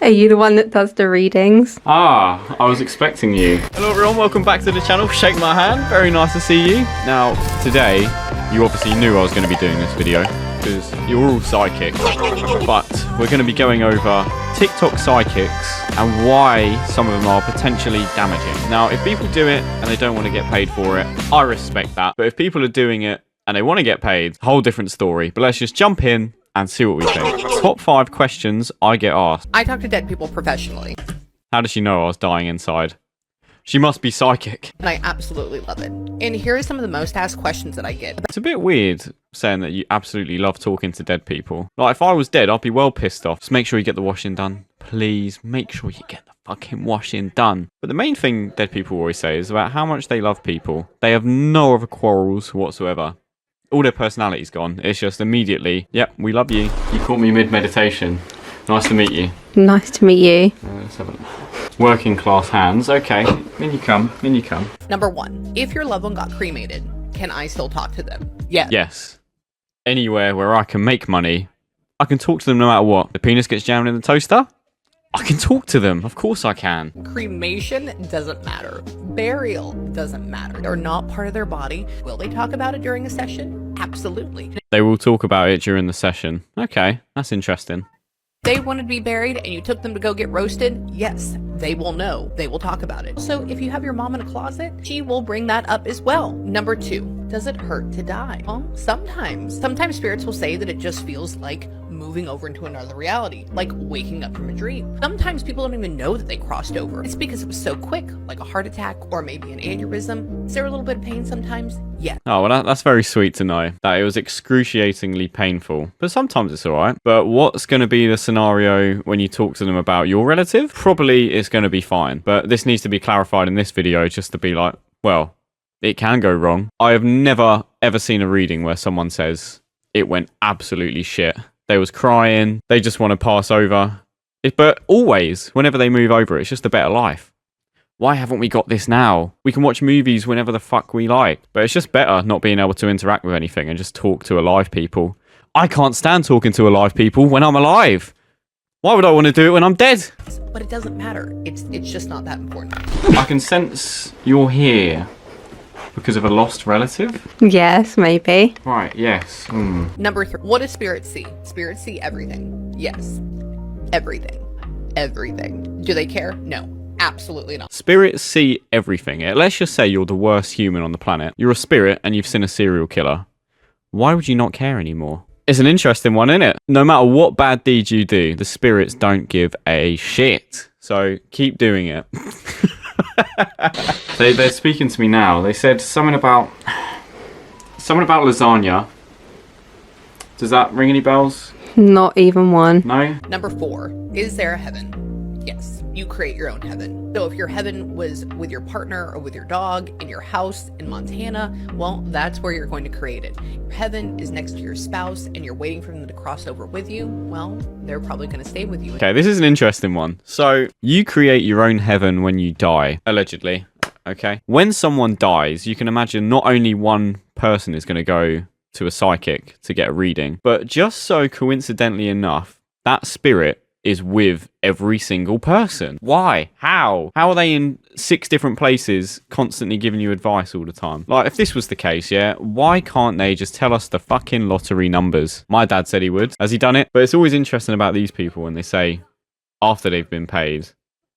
Are you the one that does the readings? Ah, I was expecting you. Hello everyone, welcome back to the channel. Shake my hand, very nice to see you. Now, today, you obviously knew I was going to be doing this video because you're all psychic. But we're going to be going over TikTok psychics and why some of them are potentially damaging. Now, if people do it and they don't want to get paid for it, I respect that. But if people are doing it and they want to get paid, whole different story. But let's just jump in and see what we think. Top 5 questions I get asked. I talk to dead people professionally. How does she know I was dying inside? She must be psychic. And I absolutely love it. And here are some of the most asked questions that I get. It's a bit weird saying that you absolutely love talking to dead people. Like, if I was dead, I'd be well pissed off. Just make sure you get the washing done. Please, make sure you get the fucking washing done. But the main thing dead people always say is about how much they love people. They have no other quarrels whatsoever. All their personality's gone. It's just immediately, yep, we love you. You caught me mid-meditation. Nice to meet you. Nice to meet you. Let's have a look. Working class hands. Okay, in you come, in you come. Number 1, if your loved one got cremated, can I still talk to them? Yeah. Yes. Anywhere where I can make money, I can talk to them no matter what. The penis gets jammed in the toaster, I can talk to them. Of course I can. Cremation doesn't matter. Burial doesn't matter. They're not part of their body. Will they talk about it during a session? Absolutely. They will talk about it during the session. Okay, that's interesting. They wanted to be buried and you took them to go get roasted, yes, they will know. They will talk about it. So if you have your mom in a closet, she will bring that up as well. Number 2, does it hurt to die? Well, sometimes. Sometimes spirits will say that it just feels like moving over into another reality, like waking up from a dream. Sometimes people don't even know that they crossed over. It's because it was so quick, like a heart attack or maybe an aneurysm. Is there a little bit of pain sometimes? Yes. Oh, well, that's very sweet to know that it was excruciatingly painful. But sometimes it's all right. But what's going to be the scenario when you talk to them about your relative? Probably it's going to be fine. But this needs to be clarified in this video just to be like, well, it can go wrong. I have never, ever seen a reading where someone says it went absolutely shit. They was crying. They just want to pass over. But always, whenever they move over, it's just a better life. Why haven't we got this now? We can watch movies whenever the fuck we like. But it's just better not being able to interact with anything and just talk to alive people. I can't stand talking to alive people when I'm alive. Why would I want to do it when I'm dead? But it doesn't matter. It's just not that important. I can sense you're here because of a lost relative? Yes, maybe. Right, yes. Number 3, what does spirits see? Spirits see everything. Yes. Everything. Everything. Do they care? No. Absolutely not. Spirits see everything. Let's just say you're the worst human on the planet. You're a spirit and you've seen a serial killer. Why would you not care anymore? It's an interesting one, isn't it? No matter what bad deeds you do, the spirits don't give a shit. So keep doing it. They're speaking to me now. They said something about lasagna. Does that ring any bells? Not even one. No? Number 4, is there a heaven? Yes, you create your own heaven. So if your heaven was with your partner or with your dog in your house in Montana, well, that's where you're going to create it. Your heaven is next to your spouse and you're waiting for them to cross over with you, well, they're probably going to stay with you. Okay, this is an interesting one. So you create your own heaven when you die, allegedly. Okay. When someone dies, you can imagine not only one person is going to go to a psychic to get a reading, but just so coincidentally enough, that spirit is with every single person. Why? How? How are they in 6 different places constantly giving you advice all the time? Like, if this was the case, yeah, why can't they just tell us the fucking lottery numbers? My dad said he would. Has he done it? But it's always interesting about these people when they say, after they've been paid,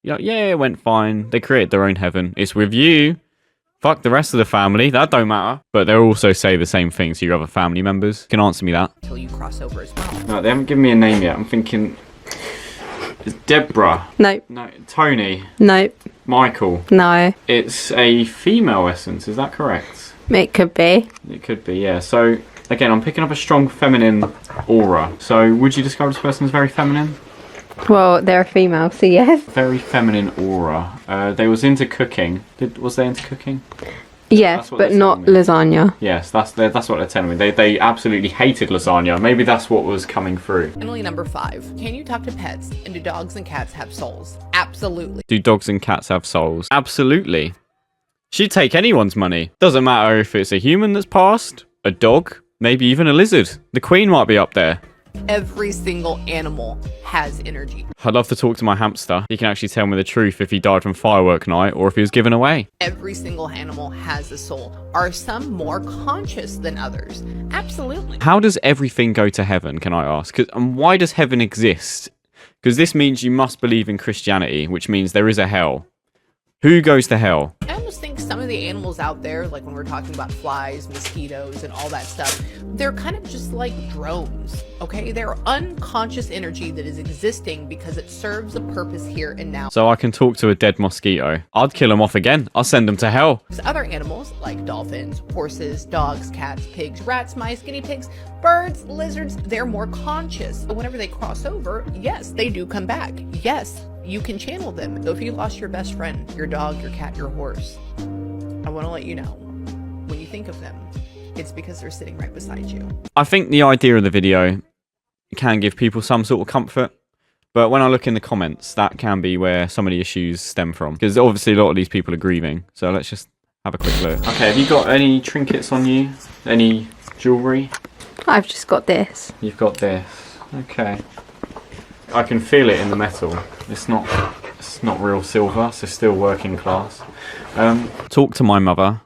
you know, yeah, it went fine. They created their own heaven. It's with you. Fuck the rest of the family. That don't matter. But they'll also say the same thing to your other family members. You can answer me that. Until you cross over as well. No, they haven't given me a name yet. I'm thinking... It's Deborah. Nope. No, Tony. Nope. Michael. No. It's a female essence, is that correct? It could be. It could be, yeah. So, again, I'm picking up a strong feminine aura. So, would you describe this person as very feminine? Well, they're a female, so yes. Very feminine aura. They was into cooking. Was they into cooking? Yes, but not lasagna. Yes, that's what they're telling me. They absolutely hated lasagna. Maybe that's what was coming through. Finally, number 5. Can you talk to pets? And do dogs and cats have souls? Absolutely. Do dogs and cats have souls? Absolutely. She'd take anyone's money. Doesn't matter if it's a human that's passed, a dog, maybe even a lizard. The Queen might be up there. Every single animal has energy. I'd love to talk to my hamster. He can actually tell me the truth if he died from firework night or if he was given away. Every single animal has a soul. Are some more conscious than others? Absolutely. How does everything go to heaven, can I ask? And why does heaven exist? Because this means you must believe in Christianity, which means there is a hell. Who goes to hell? I almost think some of the animals out there, like when we're talking about flies, mosquitoes, and all that stuff, they're kind of just like drones, okay? They're unconscious energy that is existing because it serves a purpose here and now. So I can talk to a dead mosquito. I'd kill him off again. I'll send him to hell. There's other animals like dolphins, horses, dogs, cats, pigs, rats, mice, guinea pigs, birds, lizards, they're more conscious. But whenever they cross over, yes, they do come back. Yes, you can channel them. So if you lost your best friend, your dog, your cat, your horse, I want to let you know, when you think of them, it's because they're sitting right beside you. I think the idea of the video can give people some sort of comfort, but when I look in the comments, that can be where some of the issues stem from. Because obviously a lot of these people are grieving. So let's just have a quick look. Okay, have you got any trinkets on you? Any jewellery? I've just got this. You've got this. Okay. I can feel it in the metal. It's not real silver, so still working class. Talk to my mother.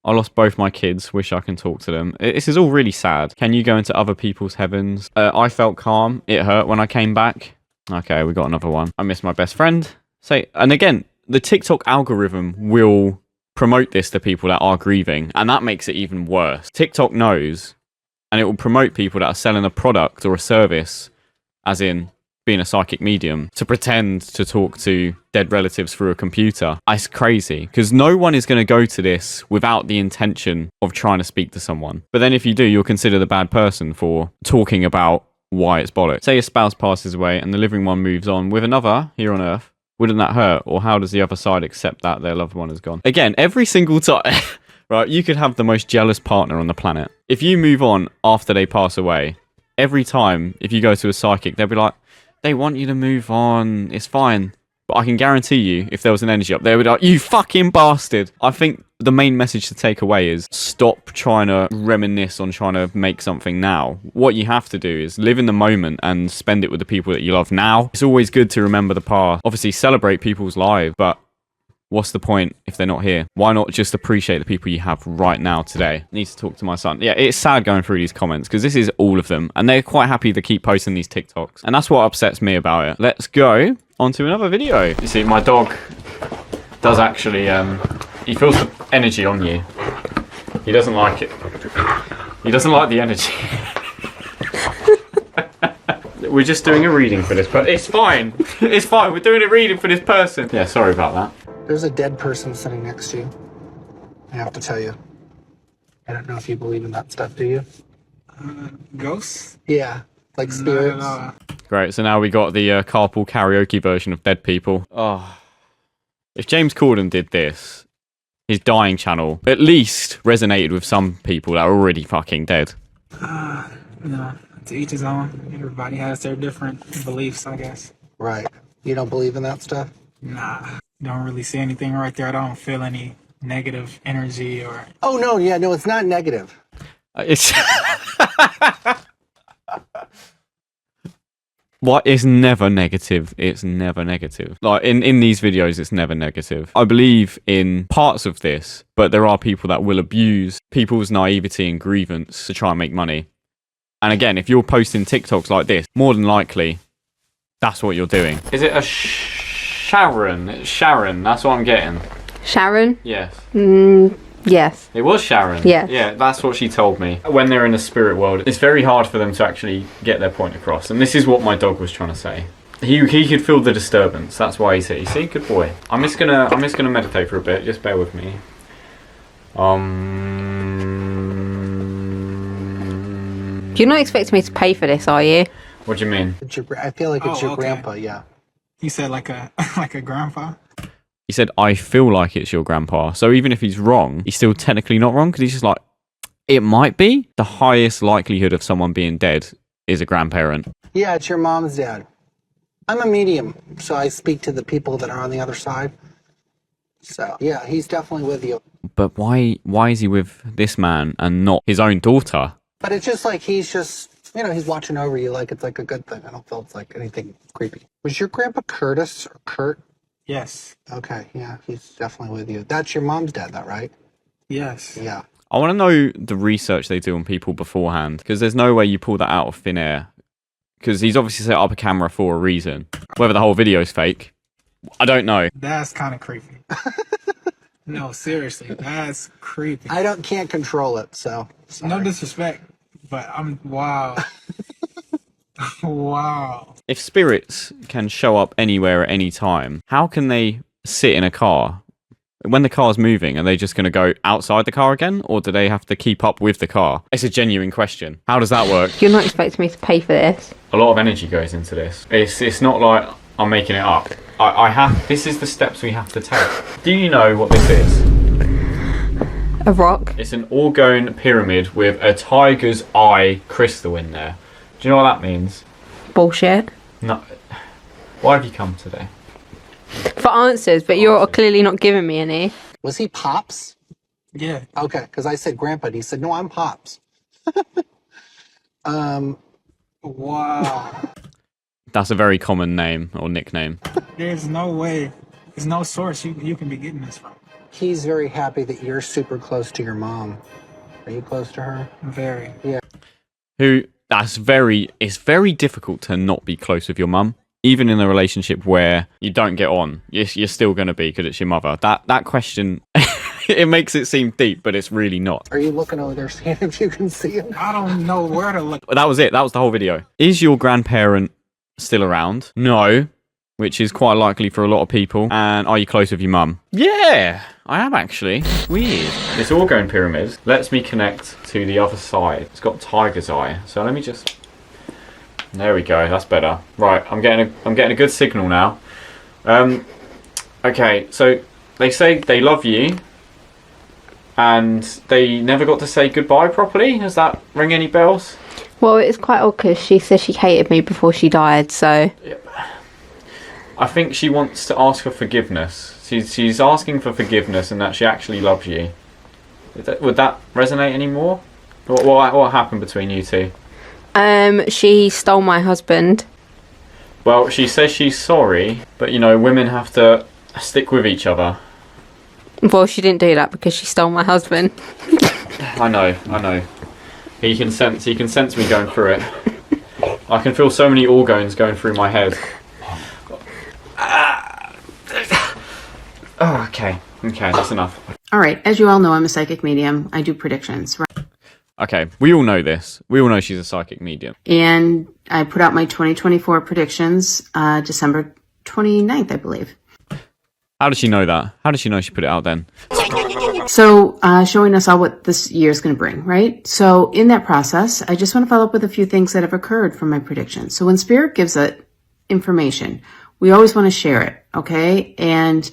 I lost both my kids. Wish I can talk to them. This is all really sad. Can you go into other people's heavens? I felt calm. It hurt when I came back. Okay, we got another one. I miss my best friend. And again, the TikTok algorithm will promote this to people that are grieving, and that makes it even worse. TikTok knows, and it will promote people that are selling a product or a service, as in being a psychic medium, to pretend to talk to dead relatives through a computer. It's crazy, because no one is going to go to this without the intention of trying to speak to someone. But then if you do, you're considered a bad person for talking about why it's bollocks. Say your spouse passes away and the living one moves on with another here on Earth. Wouldn't that hurt? Or how does the other side accept that their loved one is gone? Again, every single time, right, you could have the most jealous partner on the planet. If you move on after they pass away, every time, if you go to a psychic, they'll be like, they want you to move on. It's fine. But I can guarantee you, if there was an energy up there, would be like, you fucking bastard. I think the main message to take away is stop trying to reminisce on trying to make something now. What you have to do is live in the moment and spend it with the people that you love now. It's always good to remember the past. Obviously, celebrate people's lives, but what's the point if they're not here? Why not just appreciate the people you have right now today? I need to talk to my son. Yeah, it's sad going through these comments because this is all of them. And they're quite happy to keep posting these TikToks. And that's what upsets me about it. Let's go on to another video. You see, my dog does actually, he feels the energy on you. He doesn't like it. He doesn't like the energy. We're just doing a reading for this, but it's fine. It's fine. We're doing a reading for this person. Yeah, sorry about that. There's a dead person sitting next to you. I have to tell you. I don't know if you believe in that stuff, do you? Ghosts? Yeah, like spirits. No. Great, so now we got the carpool karaoke version of Dead People. Oh, if James Corden did this, his dying channel at least resonated with some people that are already fucking dead. No, to each his own. Everybody has their different beliefs, I guess. Right. You don't believe in that stuff? Nah, don't really see anything right there. I don't feel any negative energy or... Oh, no, yeah, no, it's not negative. It's... What is never negative? It's never negative. Like in these videos, it's never negative. I believe in parts of this, but there are people that will abuse people's naivety and grievance to try and make money. And again, if you're posting TikToks like this, more than likely, that's what you're doing. Is it a Sharon? It's Sharon. That's what I'm getting. Sharon? Yes. Yes. It was Sharon. Yes. Yeah, that's what she told me. When they're in the spirit world, it's very hard for them to actually get their point across. And this is what my dog was trying to say. He could feel the disturbance. That's why he's here. You see, good boy. I'm just gonna meditate for a bit. Just bear with me. You're not expecting me to pay for this, are you? What do you mean? I feel like it's your okay. grandpa, yeah. You said like a like a grandpa? He said, I feel like it's your grandpa. So even if he's wrong, he's still technically not wrong because he's just like, it might be. The highest likelihood of someone being dead is a grandparent. Yeah, it's your mom's dad. I'm a medium, so I speak to the people that are on the other side. So, yeah, he's definitely with you. But why is he with this man and not his own daughter? But it's just like he's just he's watching over you like it's like a good thing. I don't feel it's like anything creepy. Was your grandpa Curtis or Kurt? Yes. Okay, yeah, he's definitely with you. That's your mom's dad, though, right? Yes. Yeah. I want to know the research they do on people beforehand, because there's no way you pull that out of thin air. Because he's obviously set up a camera for a reason. Whether the whole video's fake, I don't know. That's kind of creepy. No, seriously, that's creepy. Can't control it, so sorry. No disrespect, but wow. Wow. If spirits can show up anywhere at any time, how can they sit in a car? When the car's moving, are they just going to go outside the car again? Or do they have to keep up with the car? It's a genuine question. How does that work? You're not expecting me to pay for this. A lot of energy goes into this. It's not like I'm making it up. This is the steps we have to take. Do you know what this is? A rock. It's an orgone pyramid with a tiger's eye crystal in there. Do you know what that means? Bullshit. No. Why have you come today? For answers, but you're clearly not giving me any. Was he Pops? Yeah. Okay, because I said Grandpa, and he said, no, I'm Pops. Wow. That's a very common name or nickname. There's no way. There's no source you can be getting this from. He's very happy that you're super close to your mom. Are you close to her? Very. Yeah. It's very difficult to not be close with your mum. Even in a relationship where you don't get on, you're still going to be because it's your mother. That question, it makes it seem deep, but it's really not. Are you looking over there seeing if you can see him? I don't know where to look. That was it. That was the whole video. Is your grandparent still around? No, which is quite likely for a lot of people. And are you close with your mum? Yeah, I am actually. Weird. This orgone pyramid lets me connect to the other side. It's got tiger's eye. So let me just... There we go. That's better. Right, I'm getting a good signal now. Okay, so they say they love you, and they never got to say goodbye properly. Does that ring any bells? Well, it's quite odd because she said she hated me before she died, so... Yep. I think she wants to ask for forgiveness. She's asking for forgiveness and that she actually loves you. Would that resonate anymore? What happened between you two? She stole my husband. Well, she says she's sorry, but women have to stick with each other. Well, she didn't do that because she stole my husband. I know. He can sense me going through it. I can feel so many orgones going through my head. Oh, okay, that's enough. All right, as you all know, I'm a psychic medium. I do predictions, right? Okay, we all know this. We all know she's a psychic medium. And I put out my 2024 predictions December 29th, I believe. How does she know that? How does she know she put it out then? So showing us all what this year is going to bring, right? So in that process, I just want to follow up with a few things that have occurred from my predictions. So when Spirit gives it information, we always want to share it, okay? And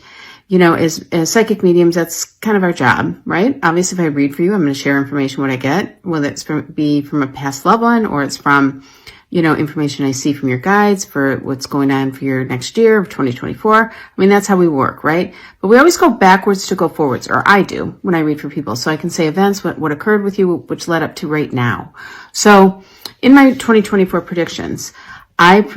as psychic mediums, that's kind of our job, right? Obviously, if I read for you, I'm going to share information what I get, whether it's be from a past loved one or it's from, information I see from your guides for what's going on for your next year of 2024. I mean, that's how we work, right? But we always go backwards to go forwards, or I do when I read for people. So I can say events, what occurred with you, which led up to right now. So in my 2024 predictions, I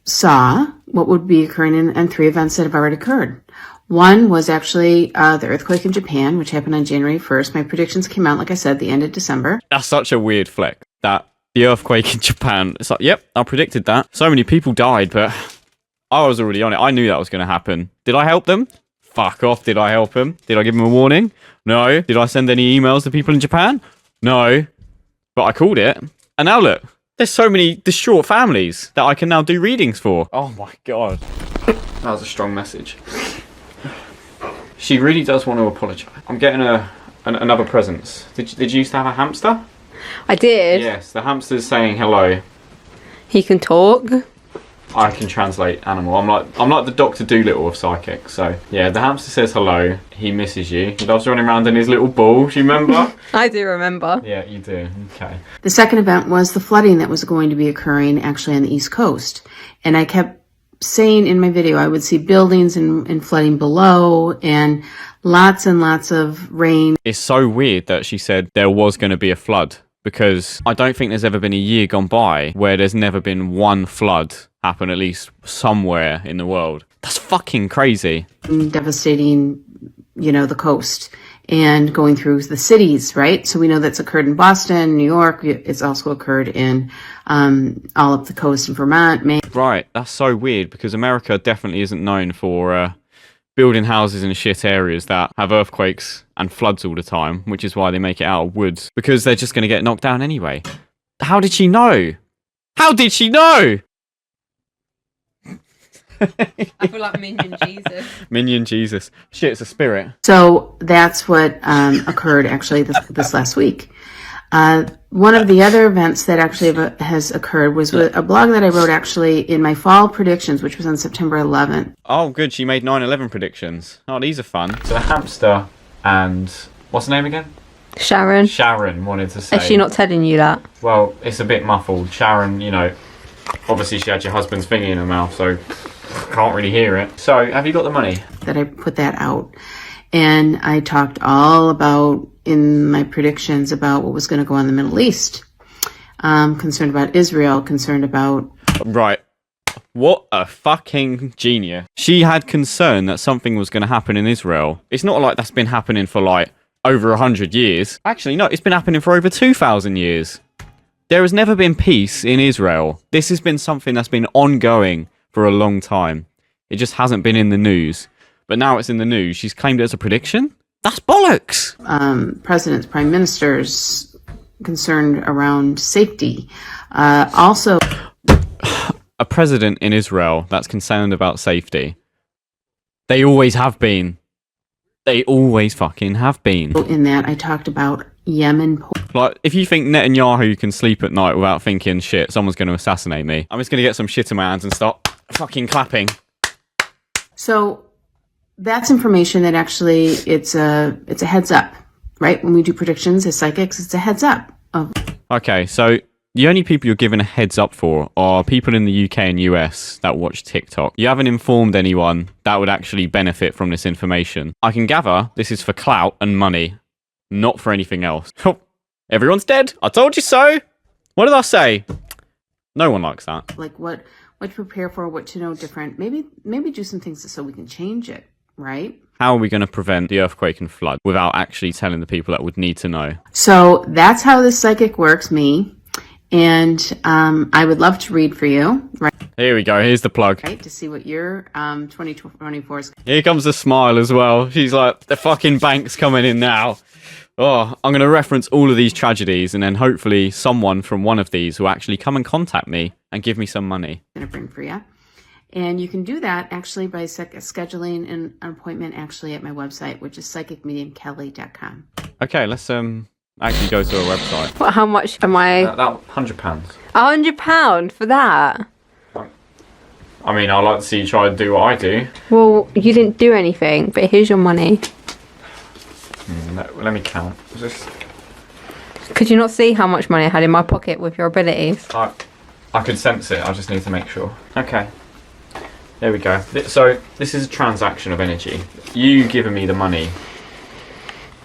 saw what would be occurring in 3 events that have already occurred. One was actually the earthquake in Japan, which happened on January 1st. My predictions came out, like I said, the end of December. That's such a weird flex, that the earthquake in Japan. It's like, yep, I predicted that. So many people died, but I was already on it. I knew that was going to happen. Did I help them? Fuck off. Did I help them? Did I give them a warning? No. Did I send any emails to people in Japan? No. But I called it. And now look, there's so many distraught families that I can now do readings for. Oh my God. That was a strong message. She really does want to apologise. I'm getting another present. Did you used to have a hamster? I did. Yes, the hamster's saying hello. He can talk. I can translate animal. I'm like the Dr. Dolittle of psychic. So yeah, the hamster says hello. He misses you. He loves running around in his little ball. Do you remember? I do remember. Yeah, you do. Okay. The second event was the flooding that was going to be occurring actually on the East Coast. And I kept saying in my video, I would see buildings and flooding below and lots of rain. It's so weird that she said there was going to be a flood because I don't think there's ever been a year gone by where there's never been one flood happen at least somewhere in the world. That's fucking crazy. Devastating, the coast and going through the cities, right? So we know that's occurred in Boston, New York. It's also occurred in all up the coast in Vermont, Maine. Right, that's so weird because America definitely isn't known for building houses in shit areas that have earthquakes and floods all the time, which is why they make it out of woods, because they're just going to get knocked down anyway. How did she know? How did she know? I feel like Minion Jesus. Minion Jesus. Shit, it's a spirit. So that's what occurred actually this last week. One of the other events that actually has occurred was a blog that I wrote actually in my fall predictions, which was on September 11th. Oh, good. She made 9/11 predictions. Oh, these are fun. So the hamster and what's her name again? Sharon. Sharon wanted to say. Is she not telling you that? Well, it's a bit muffled. Sharon, obviously she had your husband's thingy in her mouth, so can't really hear it. So, have you got the money? That I put that out. And I talked all about, in my predictions, about what was going to go on in the Middle East. Concerned about Israel, concerned about... Right. What a fucking genius. She had concern that something was going to happen in Israel. It's not like that's been happening for over 100 years. Actually, no, it's been happening for over 2,000 years. There has never been peace in Israel. This has been something that's been ongoing for a long time. It just hasn't been in the news. But now it's in the news. She's claimed it as a prediction? That's bollocks! Presidents, prime ministers, concerned around safety. Also... A president in Israel that's concerned about safety. They always have been. They always fucking have been. In that, I talked about Yemen. Like, if you think Netanyahu can sleep at night without thinking, shit, someone's going to assassinate me, I'm just going to get some shit in my hands and start fucking clapping. So that's information that actually it's a heads up, right? When we do predictions as psychics, it's a heads up. Okay, so the only people you're given a heads up for are people in the UK and US that watch TikTok. You haven't informed anyone that would actually benefit from this information. I can gather this is for clout and money, not for anything else. Everyone's dead. I told you so. What did I say? No one likes that. Like what to prepare for, what to know different. Maybe do some things so we can change it, right? How are we going to prevent the earthquake and flood without actually telling the people that would need to know? So that's how this psychic works, me. And I would love to read for you. Right? Here we go. Here's the plug. Right, to see what your 2024 is. Here comes the smile as well. She's like, the fucking bank's coming in now. Oh, I'm going to reference all of these tragedies and then hopefully someone from one of these will actually come and contact me and give me some money. Going to bring for you. And you can do that actually by scheduling an appointment actually at my website, which is psychicmediumkelly.com. Okay, let's actually go to her website. What? How much am I? That £100. £100 for that? I mean, I'd like to see you try to do what I do. Well, you didn't do anything, but here's your money. Let me count. Could you not see how much money I had in my pocket with your abilities? I could sense it. I just need to make sure. Okay. There we go. So this is a transaction of energy. You giving me the money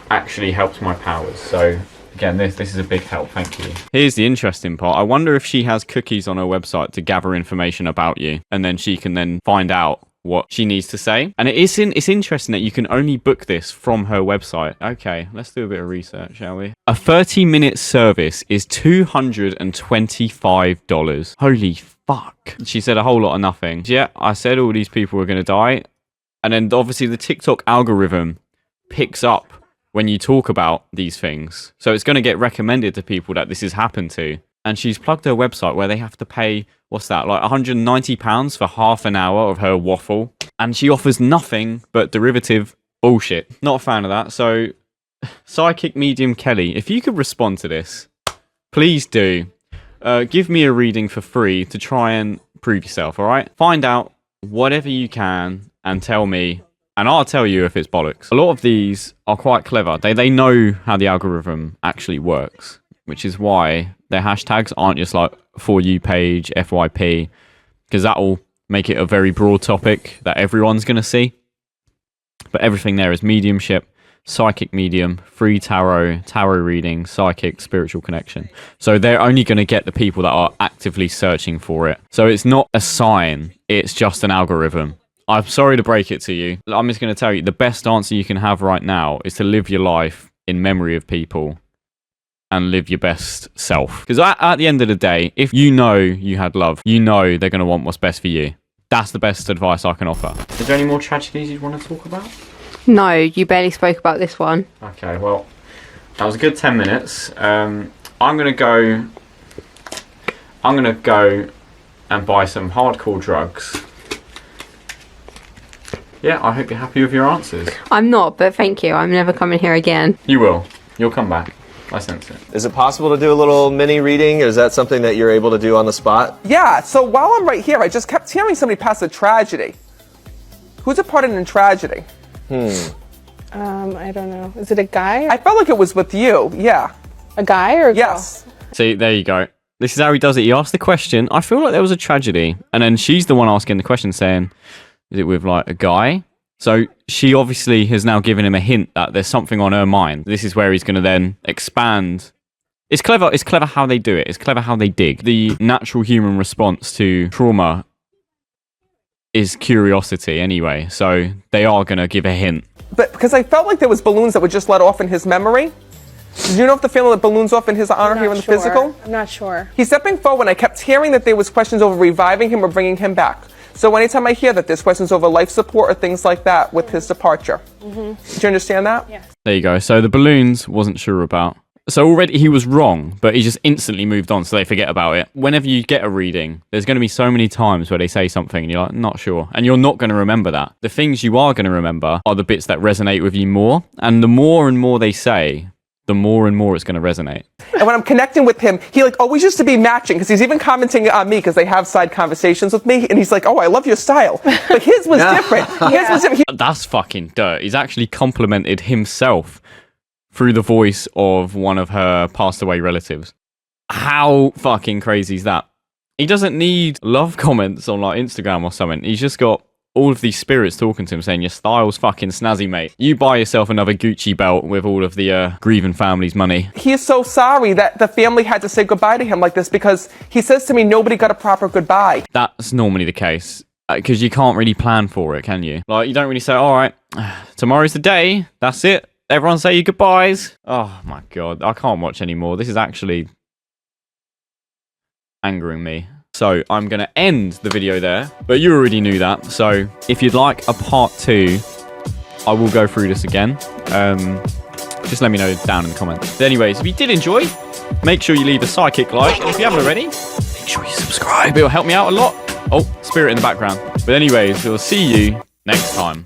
actually helps my powers. So again, this is a big help. Thank you. Here's the interesting part. I wonder if she has cookies on her website to gather information about you, and then she can then find out what she needs to say. And it's interesting that you can only book this from her website. Okay, let's do a bit of research, shall we? A 30-minute service is $225. Holy fuck. She said a whole lot of nothing. Yeah, I said all these people were going to die. And then obviously the TikTok algorithm picks up when you talk about these things. So it's going to get recommended to people that this has happened to. And she's plugged her website where they have to pay, what's that, like £190 for half an hour of her waffle. And she offers nothing but derivative bullshit. Not a fan of that. So, Psychic Medium Kelly, if you could respond to this, please do. Give me a reading for free to try and prove yourself, all right? Find out whatever you can and tell me, and I'll tell you if it's bollocks. A lot of these are quite clever. They know how the algorithm actually works, which is why their hashtags aren't just like For You page, FYP, because that'll make it a very broad topic that everyone's going to see. But everything there is mediumship, psychic medium, free tarot, tarot reading, psychic, spiritual connection. So they're only going to get the people that are actively searching for it. So it's not a sign, it's just an algorithm. I'm sorry to break it to you. I'm just going to tell you, the best answer you can have right now is to live your life in memory of people and live your best self. Because at the end of the day, if you know you had love, you know they're going to want what's best for you. That's the best advice I can offer. Is there any more tragedies you want to talk about? No, you barely spoke about this one. Okay, well, that was a good 10 minutes. I'm gonna go and buy some hardcore drugs. Yeah, I hope you're happy with your answers. I'm not, but thank you. I'm never coming here again. You will. You'll come back. I sense it. Is it possible to do a little mini reading? Is that something that you're able to do on the spot? Yeah, so while I'm right here, I just kept hearing somebody pass a tragedy. Who's a part in a tragedy? I don't know. Is it a guy? I felt like it was with you, yeah. A guy or a Yes. See, there you go. This is how he does it. He asks the question, I feel like there was a tragedy. And then she's the one asking the question saying, is it with like a guy? So she obviously has now given him a hint that there's something on her mind. This is where he's going to then expand. It's clever how they do it. It's clever how they dig. The natural human response to trauma is curiosity anyway. So they are going to give a hint. But because I felt like there was balloons that were just let off in his memory. Did you know if the family let balloons off in his honor here in the physical? I'm not sure. He's stepping forward, and I kept hearing that there was questions over reviving him or bringing him back. So anytime I hear that there's questions over life support or things like that with his departure. Did you understand that? Yes. There you go. So the balloons wasn't sure about. So already he was wrong, but he just instantly moved on so they forget about it. Whenever you get a reading, there's going to be so many times where they say something and you're like, not sure. And you're not going to remember that. The things you are going to remember are the bits that resonate with you more. And the more and more they say, the more and more it's going to resonate. And when I'm connecting with him, he like always used to be matching because he's even commenting on me because they have side conversations with me. And he's like, oh, I love your style. But his was different. His was different. That's fucking dirt. He's actually complimented himself through the voice of one of her passed away relatives. How fucking crazy is that? He doesn't need love comments on like Instagram or something. He's just got all of these spirits talking to him saying, your style's fucking snazzy, mate. You buy yourself another Gucci belt with all of the grieving family's money. He is so sorry that the family had to say goodbye to him like this because he says to me, nobody got a proper goodbye. That's normally the case. Because you can't really plan for it, can you? Like, you don't really say, all right, tomorrow's the day. That's it. Everyone say your goodbyes. Oh, my God. I can't watch anymore. This is actually angering me. So I'm going to end the video there, but you already knew that. So if you'd like a part 2, I will go through this again. Just let me know down in the comments. But anyways, if you did enjoy, make sure you leave a psychic like. And if you haven't already, make sure you subscribe. It will help me out a lot. Oh, spirit in the background. But anyways, we'll see you next time.